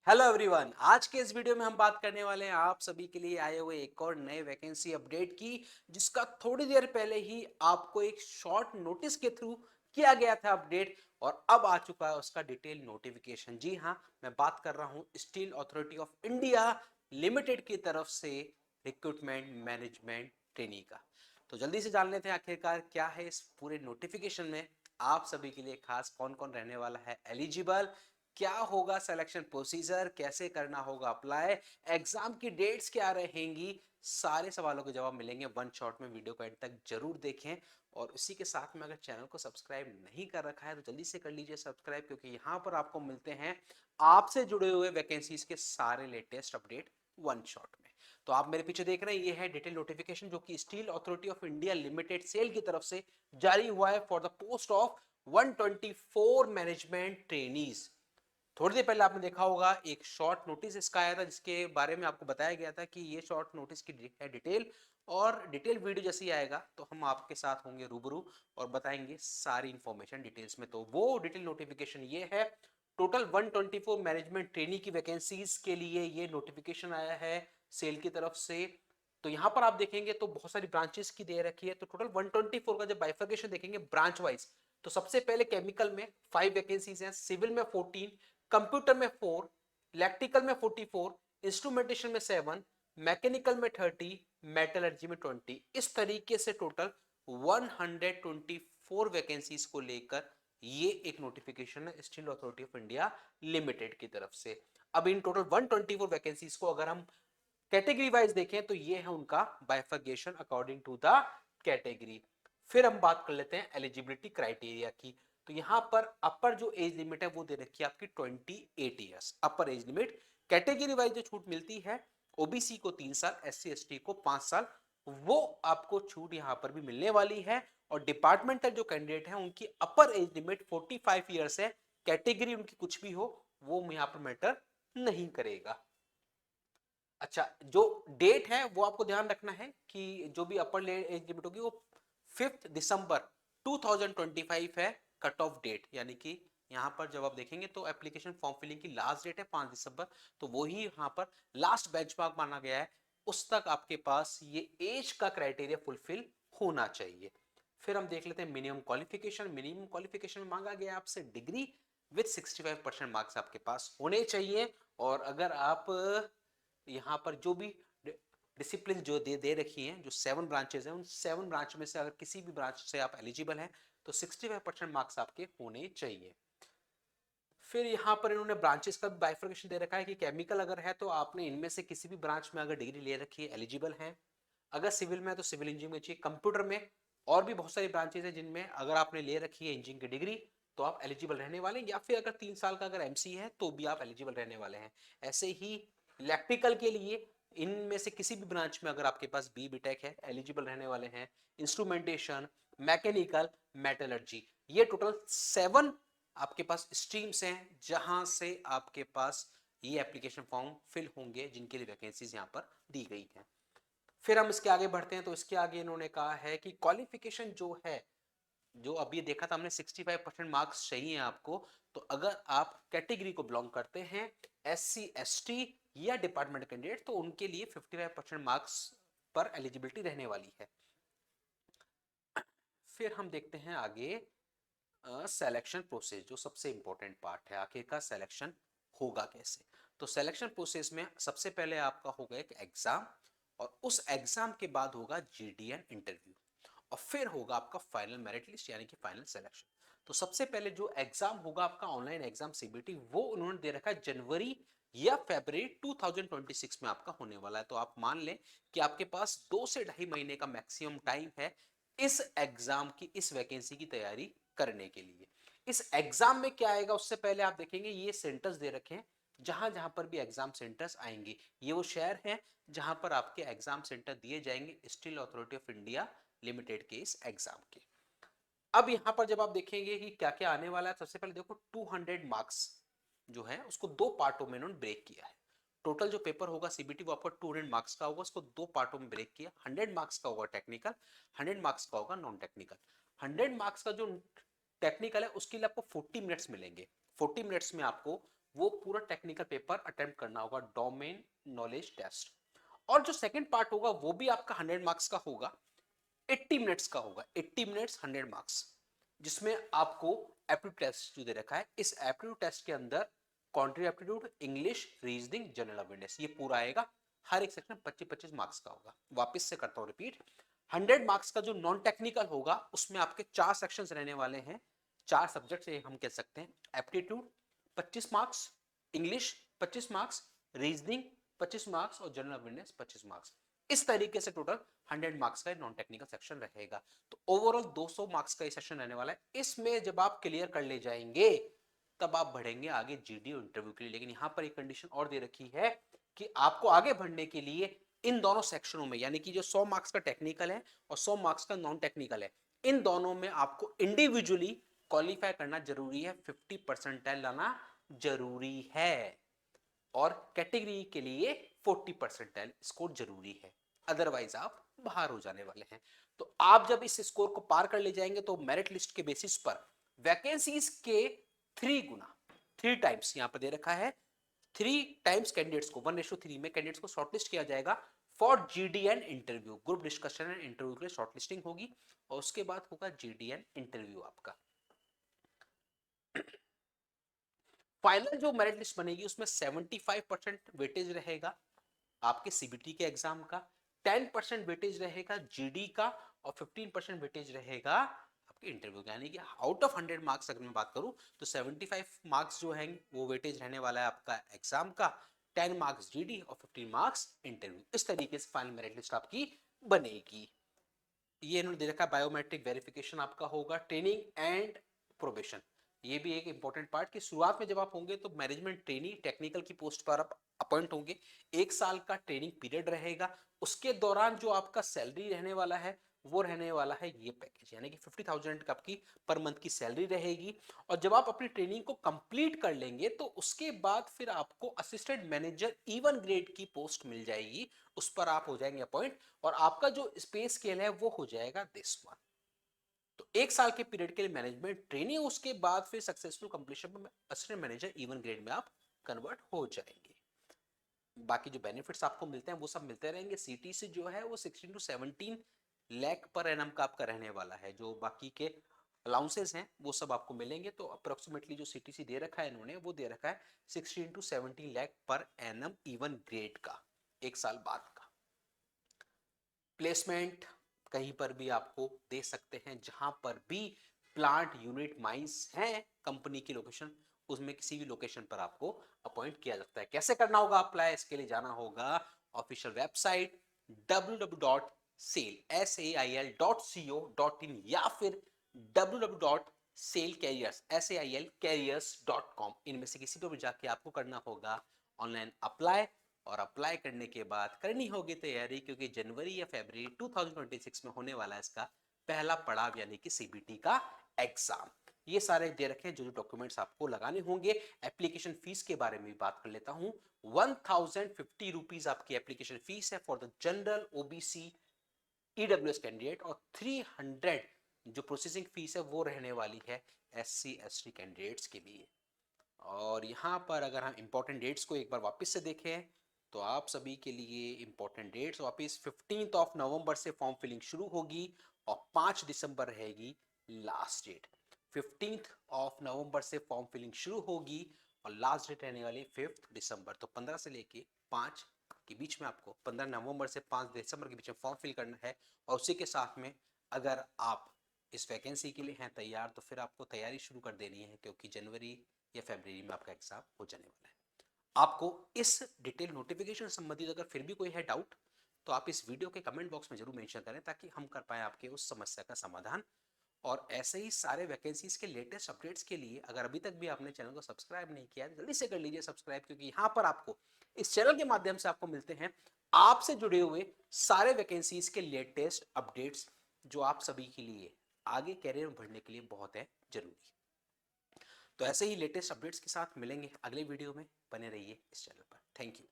Hello everyone, आज के इस वीडियो में हम बात करने वाले हैं आप सभी के लिए आए हुए एक और नए वैकेंसी अपडेट की, जिसका थोड़ी देर पहले ही आपको एक शॉर्ट नोटिस के थ्रू किया गया था अपडेट और अब आ चुका है उसका डिटेल नोटिफिकेशन। जी हाँ, मैं बात कर रहा हूं steel authority of India limited की तरफ से रिक्रूटमेंट मैनेजमेंट ट्रेनी का। तो जल्दी से जान लेते हैं आखिरकार क्या है इस पूरे नोटिफिकेशन में। आप सभी के लिए खास कौन कौन रहने वाला है एलिजिबल, क्या होगा सिलेक्शन प्रोसीजर, कैसे करना होगा अप्लाई, एग्जाम की डेट्स क्या रहेंगी, सारे सवालों के जवाब मिलेंगे वन शॉट में। वीडियो को एंड तक जरूर देखें और उसी के साथ में अगर चैनल को सब्सक्राइब नहीं कर रखा है तो जल्दी से कर लीजिए सब्सक्राइब, क्योंकि यहाँ पर आपको मिलते हैं आपसे जुड़े हुए वैकेंसीज के सारे लेटेस्ट अपडेट वन शॉट में। तो आप मेरे पीछे देख रहे हैं, ये है डिटेल नोटिफिकेशन जो कि steel authority of India limited SAIL की तरफ से जारी हुआ है for the post of 124 management trainees. थोड़ी देर पहले आपने देखा होगा एक शॉर्ट नोटिस इसका आया था, जिसके बारे में आपको बताया गया था कि ये शॉर्ट नोटिस की है डिटेल, और डिटेल वीडियो जैसे ही आएगा तो हम आपके साथ होंगे रूबरू और बताएंगे सारी इंफॉर्मेशन डिटेल्स में। तो वो डिटेल नोटिफिकेशन ये है, टोटल 124 मैनेजमेंट ट्रेनी की वैकेंसीज के लिए ये नोटिफिकेशन आया है सेल की तरफ से। तो यहां पर आप देखेंगे तो बहुत सारी ब्रांचेस की दे रखी है। तो टोटल 124 का जब बाइफर्केशन देखेंगे ब्रांच वाइज, तो सबसे पहले केमिकल में 5 वैकेंसीज हैं, सिविल में 14, कंप्यूटर में 4, इलेक्ट्रिकल में 44, इंस्ट्रूमेंटेशन में 7, मैकेनिकल में 30, मेटलर्जी में 20। इस तरीके से टोटल 124 वैकेंसीज को लेकर ये एक नोटिफिकेशन है steel authority of India limited की तरफ से। अब इन टोटल 124 वैकेंसीज को अगर हम कैटेगरी वाइज देखें तो ये है उनका bifurcation according to the category. फिर हम बात कर लेते हैं एलिजिबिलिटी क्राइटेरिया की। तो यहां पर अपर जो एज लिमिट है वो दे रखी है आपकी 28 ईयर्स, अपर एज लिमिट। कैटेगरी वाइज जो छूट मिलती है, ओबीसी को 3 साल, एससी एसटी को 5 साल, वो आपको छूट यहां पर भी मिलने वाली है। और डिपार्टमेंटल जो कैंडिडेट है उनकी अपर एज लिमिट 45 ईयर्स है। कैटेगरी उनकी कुछ भी हो वो यहां पर मैटर नहीं करेगा। अच्छा, जो डेट है वो आपको ध्यान रखना है कि जो भी अपर एज लिमिट होगी वो 5 दिसंबर 2025 है कट ऑफ डेट। यानी कि यहां पर जब आप देखेंगे तो एप्लीकेशन फॉर्म फिलिंग की लास्ट डेट है 5 दिसंबर, तो वही यहां पर लास्ट बेंचमार्क माना गया है। उस तक आपके पास ये एज का क्राइटेरिया फुलफिल होना चाहिए। फिर हम देख लेते हैं मिनिमम क्वालिफिकेशन। मिनिमम क्वालिफिकेशन में मांगा गया आपसे डिग्री विद 65% मार्क्स आपके पास होने चाहिए। और अगर आप यहाँ पर जो भी डिसिप्लिन जो दे रखी हैं, जो 7 ब्रांचेस हैं, उन 7 ब्रांच में से अगर किसी भी ब्रांच से आप एलिजिबल हैं तो 65% मार्क्स आपके होने चाहिए। फिर यहाँ पर इन्होंने ब्रांचेस का बाइफर्केशन दे रखा है कि केमिकल अगर है तो आपने इनमें से किसी भी ब्रांच में अगर डिग्री ले रखी है एलिजिबल हैं। अगर सिविल में है तो सिविल इंजीनियरिंग में चाहिए। कंप्यूटर में और भी बहुत सारी ब्रांचेस हैं जिनमें अगर आपने ले रखी है इंजीनियरिंग की डिग्री तो आप एलिजिबल रहने वाले हैं, या फिर अगर 3 साल का अगर एमसी है तो भी आप एलिजिबल रहने वाले हैं। ऐसे ही इलेक्ट्रिकल के लिए इनमें से किसी भी ब्रांच में अगर आपके पास बी बीटेक है एलिजिबल रहने वाले हैं। इंस्ट्रूमेंटेशन, मैकेनिकल, मेटलर्जी, ये टोटल 7 आपके पास स्ट्रीम्स हैं जहां से आपके पास ये एप्लीकेशन फॉर्म फिल होंगे, जिनके लिए वैकेंसीज यहां पर दी गई हैं। फिर हम इसके आगे बढ़ते हैं तो इसके आगे इन्होंने कहा है कि क्वालिफिकेशन जो है, जो अभी देखा था हमने 65% मार्क्स चाहिए आपको। तो अगर आप कैटेगरी को बिलोंग करते हैं, एस सी एस टी या डिपार्टमेंट कैंडिडेट, तो उनके लिए 55% मार्क्स पर एलिजिबिलिटी रहने वाली है। फिर हम देखते हैं आगे सिलेक्शन प्रोसेस, जो सबसे इंपॉर्टेंट पार्ट है, आखिरकार सिलेक्शन होगा कैसे। तो सिलेक्शन प्रोसेस में सबसे पहले आपका होगा एक एग्जाम, और उस एग्जाम के बाद होगा जीडीएन इंटरव्यू, और फिर होगा आपका फाइनल मेरिट लिस्ट यानी कि फाइनल सिलेक्शन। तो सबसे पहले जो एग्जाम होगा आपका ऑनलाइन एग्जाम सीबीटी, वो उन्होंने दे रखा है जनवरी या फरवरी 2026 में आपका होने वाला है। तो आप मान लें कि आपके पास 2 से ढाई महीने का मैक्सिमम टाइम है इस एग्जाम की, इस वैकेंसी की तैयारी करने के लिए। इस एग्जाम में क्या आएगा उससे पहले आप देखेंगे ये सेंटर्स दे रखे हैं जहां जहां पर भी एग्जाम सेंटर्स आएंगे। ये वो शहर हैं जहां पर आपके एग्जाम सेंटर दिए जाएंगे steel authority of India limited के इस एग्जाम के। अब यहां पर जब आप देखेंगे कि क्या क्या आने वाला है, सबसे पहले देखो 200 मार्क्स जो है उसको 2 पार्टों में इन्होंने ब्रेक किया है। टोटल जो पेपर होगा सीबीटी वो आपका 200 मार्क्स का होगा, उसको 2 पार्टों में ब्रेक किया। 100 मार्क्स का होगा टेक्निकल, 100 मार्क्स का होगा नॉन टेक्निकल। 100 मार्क्स का जो टेक्निकल है उसके लिए आपको 40 मिनट्स मिलेंगे। 40 मिनट्स में आपको वो पूरा टेक्निकल पेपर अटेम्प्ट करना होगा, डोमेन नॉलेज टेस्ट। और जो सेकंड पार्ट होगा वो भी आपका 100 मार्क्स का होगा, 80 मिनट्स का होगा, 80 मिनट्स 100 मार्क्स, जिसमें आपको एप्टीट्यूड टेस्ट जो दे रखा है, इस एप्टीट्यूड टेस्ट के अंदर quantitative aptitude, English, reasoning, general awareness, ये पूरा आएगा। हर एक सेक्शन 25-25 मार्क्स का होगा। वापस से करता हूं रिपीट, 100 मार्क्स का जो नॉन टेक्निकल होगा उसमें आपके 4 सेक्शंस रहने वाले हैं, 4 सब्जेक्ट हम कह सकते हैं। Aptitude 25 marks, English 25 marks, reasoning 25 marks और जनरल अवेयरनेस 25 मार्क्स। इस तरीके से टोटल 100 मार्क्स का नॉन टेक्निकल सेक्शन रहेगा। तो ओवरऑल 200 मार्क्स का ये सेक्शन रहने वाला है। इसमें जब आप क्लियर कर ले जाएंगे तब आप बढ़ेंगे आगे जीडी इंटरव्यू के लिए। लेकिन यहां पर एक कंडीशन और दे रखी है कि आपको आगे बढ़ने के लिए इन दोनों सेक्शनों में, यानी कि जो 100 मार्क्स का टेक्निकल है और 100 मार्क्स का नॉन टेक्निकल है, इन दोनों में आपको इंडिविजुअली क्वालिफाई करना जरूरी है, 50 परसेंटाइल लाना जरूरी है, और कैटेगरी के लिए 40 परसेंटाइल स्कोर जरूरी है, अदरवाइज आप बाहर हो जाने वाले हैं। तो आप जब इस स्कोर को पार कर ले जाएंगे तो मेरिट लिस्ट के बेसिस पर वैकेंसीज के 3 गुना, 3 टाइम्स यहां पर दे रखा है, 3 टाइम्स कैंडिडेट्स को 1:3 में कैंडिडेट्स को शॉर्टलिस्ट किया जाएगा for GDN interview, group discussion and interview के लिए शॉर्टलिस्टिंग होगी, और उसके बाद होगा जीडीएन इंटरव्यू आपका। फाइनल जो मेरिट लिस्ट बनेगी उसमें 75% वेटेज रहेगा आपके सीबीटी के एग्जाम का, 10% वेटेज रहेगा जीडी का, और 15% वेटेज रहेगा आपके इंटरव्यू का। यानी कि आउट ऑफ 100 मार्क्स अगर मैं बात करूं तो 75 मार्क्स जो हैं वो वेटेज रहने वाला है आपका एग्जाम का, 10 मार्क्स जीडी और 15 मार्क्स इंटरव्यू। इस तरीके से फाइनल मेरिट लिस्ट आपकी बनेगी। ये इन्होंने दे रखा है बायोमेट्रिक वेरिफिकेशन आपका होगा, ट्रेनिंग एंड प्रोबेशन, ये भी एक इंपॉर्टेंट पार्ट कि शुरुआत में जब आप होंगे तो मैनेजमेंट ट्रेनी टेक्निकल की पोस्ट पर आप अपॉइंट होंगे, 1 साल का ट्रेनिंग पीरियड रहेगा। उसके दौरान जो आपका सैलरी रहने वाला है वो रहने वाला है ये पैकेज, यानी कि 50,000 का आपकी पर मंथ की सैलरी रहेगी। और जब आप अपनी ट्रेनिंग को कंप्लीट कर लेंगे तो उसके बाद फिर आपको असिस्टेंट मैनेजर E1 ग्रेड की पोस्ट मिल जाएगी, उस पर आप हो जाएंगे अपॉइंट, और आपका जो पे स्केल है वो हो जाएगा दिस वन। तो 1 साल के पीरियड के लिए मैनेजमेंट ट्रेनिंग, उसके बाद फिर सक्सेसफुल कंप्लीशन में असिस्टेंट मैनेजर E1 ग्रेड में आप कन्वर्ट हो जाएंगे। बाकी जो बेनिफिट्स आपको मिलते हैं वो सब मिलते रहेंगे। सीटीसी जो है वो 16 to 17 लाख पर एनम का आपका रहने वाला है। जो बाकी के अलाउंसेस हैं वो सब आपको मिलेंगे। तो अप्रोक्सीमेटली जो सीटीसी दे रखा है इन्होंने वो दे रखा है 16 to 17 lakh per annum E1 grade का 1 साल बाद का। प्लेसमेंट कहीं पर भी आपको दे सकते हैं, जहां पर भी प्लांट यूनिट माइंस हैं कंपनी की लोकेशन, उसमें किसी भी लोकेशन पर आपको अपॉइंट किया जाता है। कैसे करना होगा अप्लाई? इसके लिए जाना होगा ऑफिशियल वेबसाइट www.sail.co.in या फिर www.sailcareers.com, इनमें से किसी पर भी जाके आपको करना होगा ऑनलाइन अप्लाई। और अप्लाई करने के बाद करनी होगी तैयारी, क्योंकि जनवरी या फरवरी 2026 में होने वाला है इसका पहला पड़ाव, यानी कि सीबीटी का एग्जाम। ये सारे दे रखे हैं जो जो डॉक्यूमेंट्स आपको लगाने होंगे। एप्लीकेशन फीस के बारे में भी बात कर लेता हूं। 1050 रुपीज आपकी एप्लीकेशन फीस है for the general, OBC, EWS candidate, और 300 जो प्रोसेसिंग फीस है वो रहने वाली है SC ST कैंडिडेट्स के लिए। और यहाँ पर अगर हम इंपॉर्टेंट डेट्स को एक बार वापस से देखें तो आप सभी के लिए इंपॉर्टेंट डेट्स वापस 15 नवंबर से फॉर्म फिलिंग शुरू होगी और 5 दिसंबर रहेगी लास्ट डेट। 15 नवंबर से फॉर्म फिलिंग शुरू होगी और लास्ट डेट रहने वाली 5 दिसंबर। तो 15 से लेके 5 के बीच में आपको 15 नवंबर से 5 दिसंबर के बीच में फॉर्म फिल करना है। और उसी के साथ में अगर आप इस वैकेंसी के लिए हैं तैयार तो फिर आपको तैयारी शुरू कर देनी है, क्योंकि जनवरी या फरवरी में आपका एग्जाम हो जाने वाला है। आपको इस डिटेल नोटिफिकेशन संबंधित अगर फिर भी कोई है डाउट तो आप इस वीडियो के कमेंट बॉक्स में जरूर मेंशन करें, ताकि हम कर पाए आपके उस समस्या का समाधान। और ऐसे ही सारे वैकेंसीज के लेटेस्ट अपडेट्स के लिए अगर अभी तक भी आपने चैनल को सब्सक्राइब नहीं किया जल्दी से कर लीजिए सब्सक्राइब, क्योंकि यहाँ पर आपको इस चैनल के माध्यम से आपको मिलते हैं आपसे जुड़े हुए सारे वैकेंसीज के लेटेस्ट अपडेट्स, जो आप सभी के लिए आगे कैरियर में बढ़ने के लिए बहुत है जरूरी। तो ऐसे ही लेटेस्ट अपडेट्स के साथ मिलेंगे अगले वीडियो में। बने रहिए इस चैनल पर। Thank you.